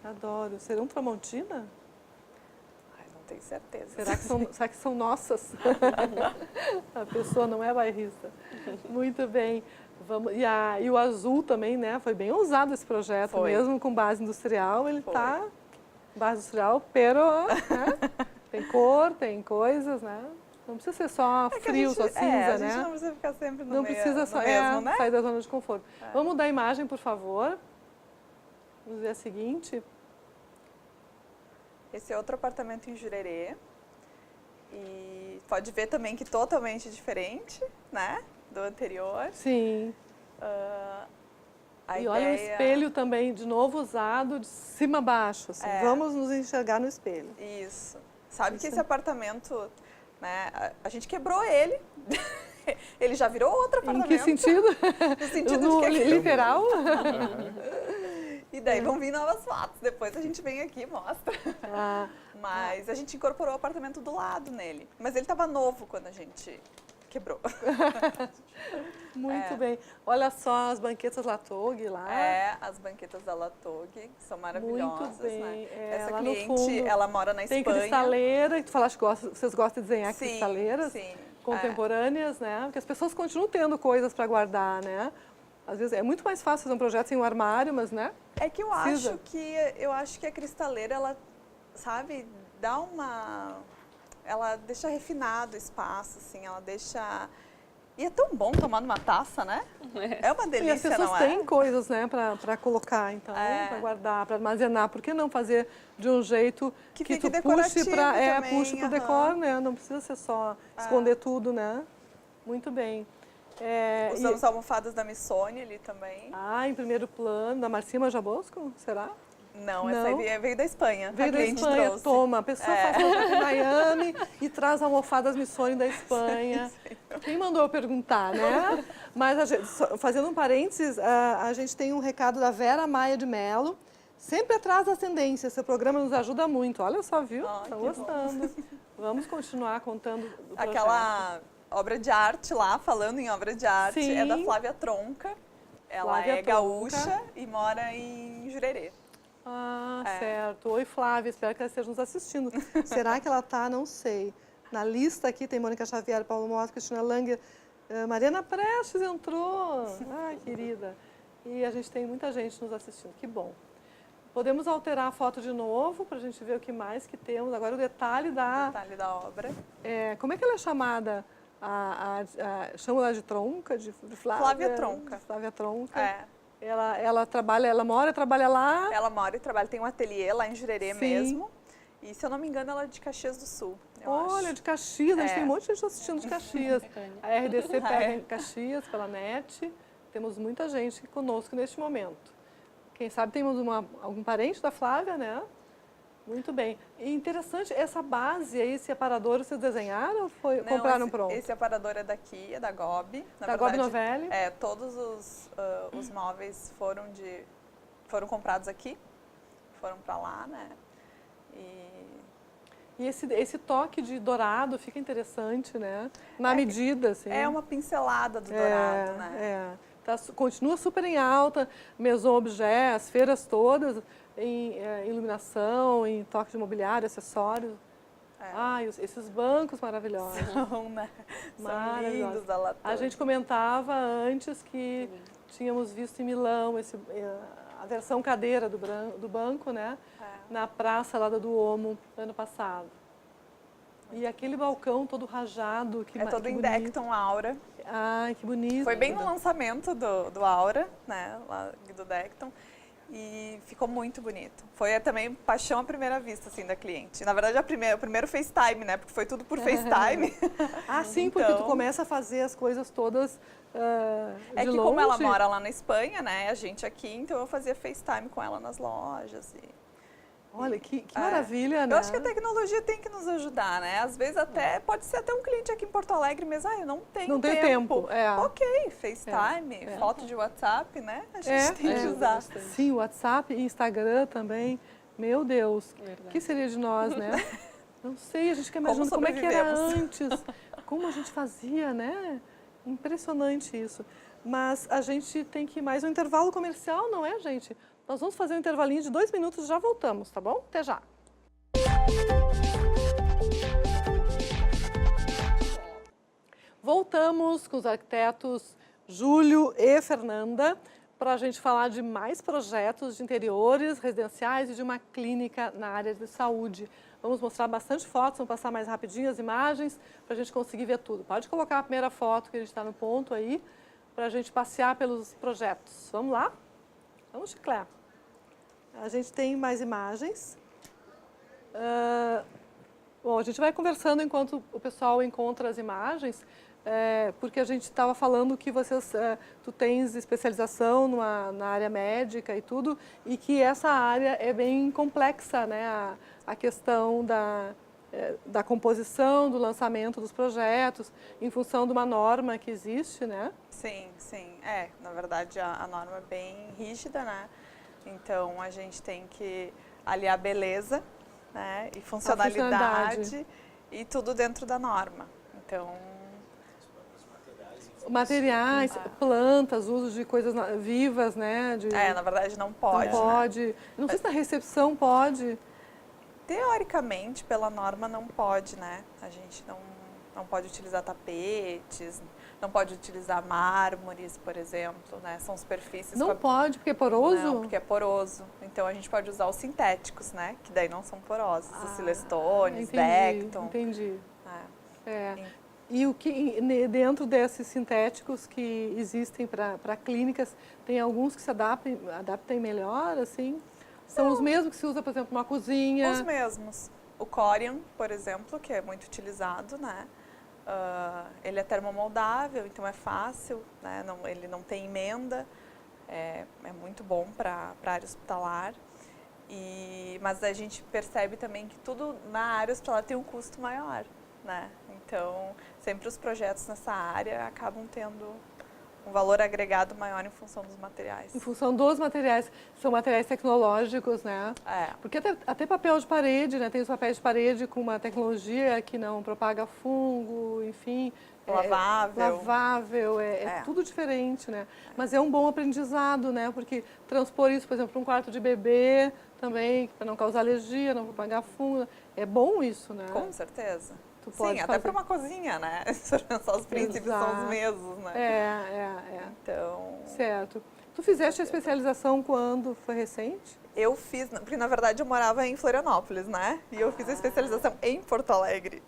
adoro. Serão Tramontina? Não tenho certeza. Será que são nossas? A pessoa não é bairrista. Muito bem. E o azul também, né? Foi bem ousado esse projeto, mesmo com base industrial, ele está... Base industrial, pero né? Tem cor, tem coisas, né? Não precisa ser só frio, só cinza, a né? gente não precisa ficar sempre no Não meio, precisa só mesmo, né? sair da zona de conforto. Vamos mudar a imagem, por favor. Vamos ver a seguinte. Esse é outro apartamento em Jurerê. E pode ver também que totalmente diferente, né? Do anterior. Sim. A E olha o ideia... espelho também, de novo usado de cima a baixo. Assim. Vamos nos enxergar no espelho. Isso. Sabe que esse apartamento, né? A gente quebrou ele. Ele já virou outro apartamento. Em que sentido? No sentido de que... Literal? E daí vão vir novas fotos. Depois a gente vem aqui e mostra. Mas a gente incorporou o apartamento do lado nele. Mas ele estava novo quando a gente quebrou. Muito bem. Olha só as banquetas Latog lá. As banquetas da Latog são maravilhosas, Muito bem. né? Essa lá cliente, no fundo, ela mora na Espanha. Tem cristaleira, que tu falaste que vocês gostam de desenhar cristaleiras sim. contemporâneas, né? Porque as pessoas continuam tendo coisas para guardar, né? Às vezes é muito mais fácil fazer um projeto sem um armário, mas, né? É que eu acho que a cristaleira, ela, sabe, dá uma... Ela deixa refinado o espaço, assim, ela deixa... E é tão bom tomar numa taça, né? É uma delícia, e as pessoas não é? têm coisas, né, para colocar, então, para guardar, para armazenar. Por que não fazer de um jeito que tu puxe para o decor, né? Não precisa ser só esconder tudo, né? Muito bem. Usamos almofadas da Missoni ali também. Em primeiro plano, da Marcima Jabosco, será? Não, essa aí veio da Espanha. Veio da Espanha, trouxe. Toma. A pessoa faz em Miami e traz almofadas Missoni da Espanha. Quem mandou eu perguntar, né? Mas, fazendo um parênteses, a gente tem um recado da Vera Maia de Mello. Sempre atrás das tendências. Seu programa nos ajuda muito. Olha só, viu? Estão gostando. Vamos continuar contando do projeto. Aquela obra de arte lá, falando em obra de arte, é da Flávia Tronca. Ela é gaúcha e mora em Jurerê. Certo. Oi, Flávia, espero que ela esteja nos assistindo. Será que ela está? Não sei. Na lista aqui tem Mônica Xavier, Paulo Mota, Cristina Langer, Mariana Prestes entrou. Ai, querida. E a gente tem muita gente nos assistindo, que bom. Podemos alterar a foto de novo para a gente ver o que mais que temos. Agora o detalhe da obra. Como é que ela é chamada? Chama ela de Tronca, de Flávia? Flávia Tronca. Flávia Tronca. Ela trabalha, ela mora e trabalha lá? Ela mora e trabalha, tem um ateliê lá em Jurerê mesmo. E se eu não me engano, ela é de Caxias do Sul. Olha, de Caxias, a gente tem um monte de gente assistindo de Caxias. A RDC pega em Caxias pela net. Temos muita gente conosco neste momento. Quem sabe temos algum parente da Flávia, né? Muito bem. E interessante, essa base aí, esse aparador, vocês desenharam ou compraram pronto? Esse aparador é daqui, é da Gobi. Da Gobi Novelli? Todos os móveis foram comprados aqui, foram para lá, né? E esse toque de dourado fica interessante, né? Na medida, assim. É uma pincelada do dourado, né? Continua super em alta, Maison Objet, as feiras todas, em iluminação, em toque de mobiliário, acessórios. Esses bancos maravilhosos. São, né? São lindos da Latog. A gente comentava antes que tínhamos visto em Milão a versão cadeira do banco, né? Na praça lá da Duomo, ano passado. E aquele balcão todo rajado. Todo em Decton Aura. Ai, que bonito. Foi bem no lançamento do Aura, né? Lá do Decton. E ficou muito bonito. Foi também paixão à primeira vista, assim, da cliente. Na verdade, o primeiro FaceTime, né? Porque foi tudo por FaceTime. Sim, porque tu começa a fazer as coisas todas de longe. Como ela mora lá na Espanha, né? A gente aqui, então eu fazia FaceTime com ela nas lojas. Olha, que maravilha, né? Eu acho que a tecnologia tem que nos ajudar, né? Às vezes pode ser até um cliente aqui em Porto Alegre mesmo, eu não tenho tempo. Ok, FaceTime, foto de WhatsApp, né? A gente tem que usar. Sim, WhatsApp e Instagram também. Meu Deus, o que seria de nós, né? Não sei, a gente fica imaginando como é que era antes, como a gente fazia, né? Impressionante isso. Mas a gente tem que ir mais um intervalo comercial, não é, gente? Nós vamos fazer um intervalinho de 2 minutos e já voltamos, tá bom? Até já! Voltamos com os arquitetos Júlio e Fernanda para a gente falar de mais projetos de interiores residenciais e de uma clínica na área de saúde. Vamos mostrar bastante fotos, vamos passar mais rapidinho as imagens para a gente conseguir ver tudo. Pode colocar a primeira foto que a gente está no ponto aí, para a gente passear pelos projetos. Vamos lá? Vamos, Chiclé. A gente tem mais imagens. Bom, a gente vai conversando enquanto o pessoal encontra as imagens, porque a gente estava falando que tu tens especialização na área médica e tudo, e que essa área é bem complexa, né? A questão da composição, do lançamento dos projetos, em função de uma norma que existe, né? Sim, sim. Na verdade, a norma é bem rígida, né? Então, a gente tem que aliar beleza, né? E funcionalidade e tudo dentro da norma. Então... Materiais, plantas, uso de coisas vivas, né? Na verdade, não pode. Não pode. Né? Não sei se na recepção pode. Teoricamente, pela norma, não pode, né? A gente não pode utilizar tapetes, não pode utilizar mármores, por exemplo, né? São superfícies... Não pode, porque é poroso? Não, porque é poroso. Então, a gente pode usar os sintéticos, né? Que daí não são porosos. Os silestones, Decton. Entendi. E o que dentro desses sintéticos que existem para clínicas, tem alguns que se adaptem melhor, assim? São os mesmos que se usa, por exemplo, numa cozinha? Os mesmos. O Corian, por exemplo, que é muito utilizado, né? Ele é termomoldável, então é fácil, né? Ele não tem emenda, é muito bom para a área hospitalar. Mas a gente percebe também que tudo na área hospitalar tem um custo maior, né? Então, sempre os projetos nessa área acabam tendo um valor agregado maior em função dos materiais. Em função dos materiais. São materiais tecnológicos, né? Porque até papel de parede, né? Tem os papéis de parede com uma tecnologia que não propaga fungo, enfim. Lavável. É tudo diferente, né? Mas é um bom aprendizado, né? Porque transpor isso, por exemplo, para um quarto de bebê também, para não causar alergia, não propagar fungo. É bom isso, né? Com certeza. Sim, até para uma cozinha, né? Só os princípios são os mesmos, né? Então... Certo. Tu fizeste a especialização quando? Foi recente? Eu fiz, porque na verdade eu morava em Florianópolis, né? E eu fiz a especialização em Porto Alegre.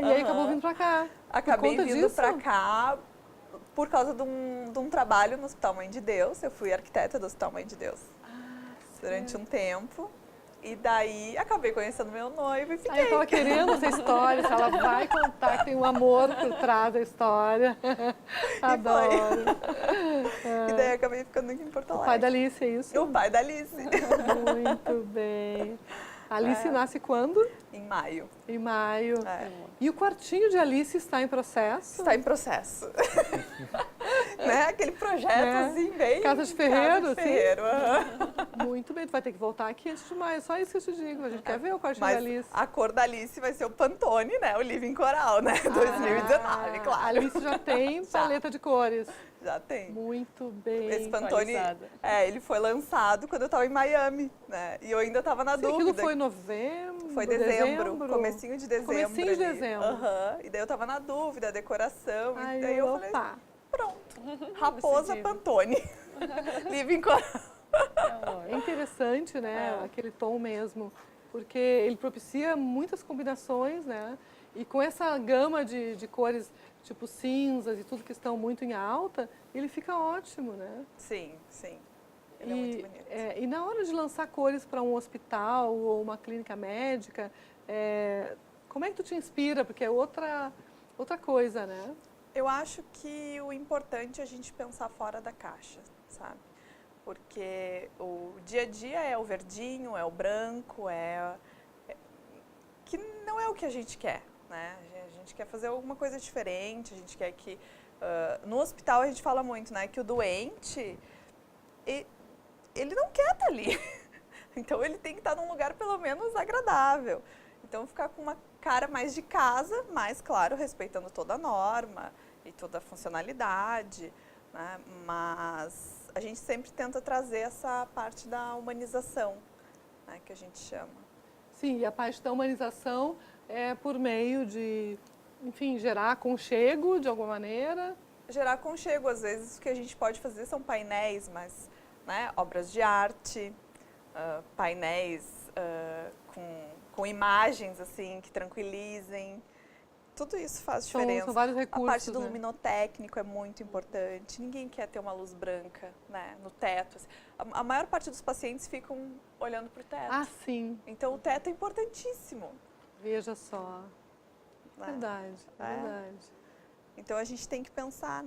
E aí acabou vindo para cá. Acabei vindo para cá por causa de um trabalho no Hospital Mãe de Deus. Eu fui arquiteta do Hospital Mãe de Deus durante um tempo. E daí acabei conhecendo meu noivo e fiquei. Eu estava querendo essa história, se ela vai contar que tem um amor por trás da história. Adoro. E daí acabei ficando aqui em Porto Alegre. O pai da Alice, é isso? O pai da Alice. Muito bem. A Alice nasce quando? Em maio. Em maio. E o quartinho de Alice está em processo? Está em processo. Né? Aquele projeto assim, bem... Casa de ferreiro, Casa de ferreiro. Muito bem, tu vai ter que voltar aqui antes de maio. Só isso que eu te digo, a gente quer ver o quartinho da Alice. A cor da Alice vai ser o Pantone, né? O Living Coral, né? 2019, claro. A Alice já tem paleta de cores. Já tem. Muito bem. Esse Pantone, ele foi lançado quando eu estava em Miami, né? E eu ainda estava na dúvida. Aquilo foi em novembro? Foi dezembro, comecinho de dezembro. Comecinho de dezembro. E daí eu estava na dúvida, a decoração. Ai, e daí eu falei, pronto, Raposa Pantone. Living Coral. É interessante, né? Aquele tom mesmo. Porque ele propicia muitas combinações, né? E com essa gama de cores, tipo cinzas e tudo que estão muito em alta, ele fica ótimo, né? Sim. Ele é muito bonito. E na hora de lançar cores para um hospital ou uma clínica médica, como é que tu te inspira? Porque é outra coisa, né? Eu acho que o importante é a gente pensar fora da caixa, sabe? Porque o dia a dia é o verdinho, é o branco, que não é o que a gente quer, né? A gente quer fazer alguma coisa diferente, a gente quer que... no hospital a gente fala muito, né? Que o doente, ele não quer estar ali. Então ele tem que estar num lugar pelo menos agradável. Então ficar com uma cara mais de casa, mas claro, respeitando toda a norma e toda a funcionalidade, né? Mas a gente sempre tenta trazer essa parte da humanização, né, que a gente chama. Sim, e a parte da humanização é por meio de, enfim, gerar aconchego de alguma maneira. gerar aconchego. Às vezes o que a gente pode fazer são painéis, mas, né, obras de arte, painéis com imagens assim que tranquilizem. Tudo isso faz diferença. São vários recursos, a parte do né? luminotécnico é muito importante. Ninguém quer ter uma luz branca, né, no teto. Assim. A maior parte dos pacientes ficam olhando para o teto. Ah, sim. Então o teto é importantíssimo. Veja só. Né? Verdade, verdade. Então a gente tem que pensar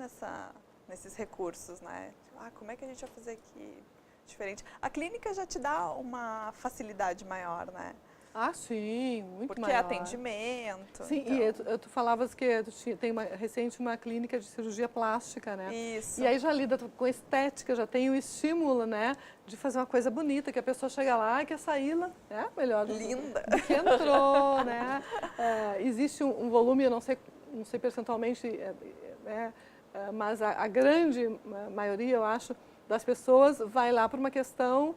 nesses recursos, né? Como é que a gente vai fazer aqui diferente? A clínica já te dá uma facilidade maior, né? Ah, sim, muito Porque maior. é atendimento. Sim, então... e tu falavas que tem recente uma clínica de cirurgia plástica, né? Isso. E aí já lida com estética, já tem o estímulo, né? De fazer uma coisa bonita, que a pessoa chega lá e quer sair lá, né? Melhor Linda. do que entrou, né? Existe um volume, eu não sei percentualmente, né? Mas a grande maioria, eu acho, das pessoas vai lá por uma questão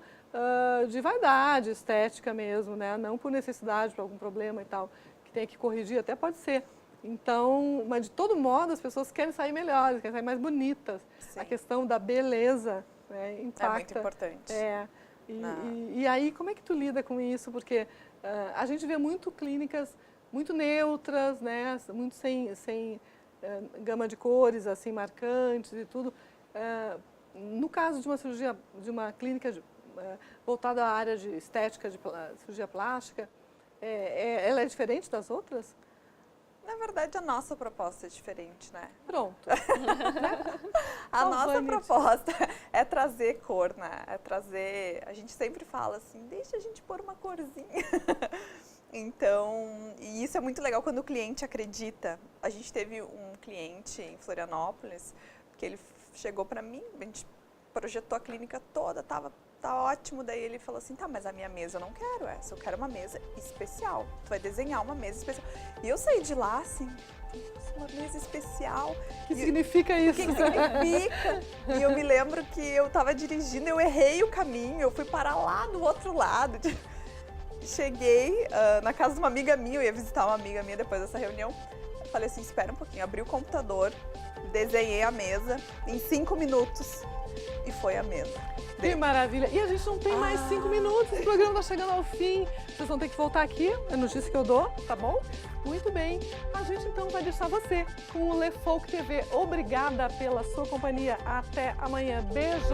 de vaidade, estética mesmo, né? Não por necessidade, por algum problema e tal, que tem que corrigir, até pode ser. Então, mas de todo modo, as pessoas querem sair melhores, querem sair mais bonitas. Sim. A questão da beleza, né, impacta. É muito importante. E aí, como é que tu lida com isso? Porque a gente vê muito clínicas muito neutras, né? Muito sem gama de cores, assim, marcantes e tudo. No caso de uma cirurgia, de uma clínica voltada à área de estética, de cirurgia plástica, ela é diferente das outras? Na verdade, a nossa proposta é diferente, né? Pronto. A nossa proposta é trazer cor, né? É trazer... A gente sempre fala assim, deixa a gente pôr uma corzinha. Então, e isso é muito legal quando o cliente acredita. A gente teve um cliente em Florianópolis, que ele chegou para mim, a gente projetou a clínica toda, tá ótimo. Daí ele falou assim, tá, mas a minha mesa eu não quero essa, eu quero uma mesa especial. Tu vai desenhar uma mesa especial. E eu saí de lá assim, uma mesa especial. O que significa isso? O que significa? E eu me lembro que eu estava dirigindo, eu errei o caminho, eu fui parar lá do outro lado. Cheguei na casa de uma amiga minha, eu ia visitar uma amiga minha depois dessa reunião. Eu falei assim, espera um pouquinho, abri o computador, desenhei a mesa em 5 minutos e foi a mesa. Que maravilha! E a gente não tem mais 5 minutos, o programa está chegando ao fim. Vocês vão ter que voltar aqui, é a notícia que eu dou, tá bom? Muito bem. A gente então vai deixar você com o Le Folk TV. Obrigada pela sua companhia. Até amanhã. Beijo!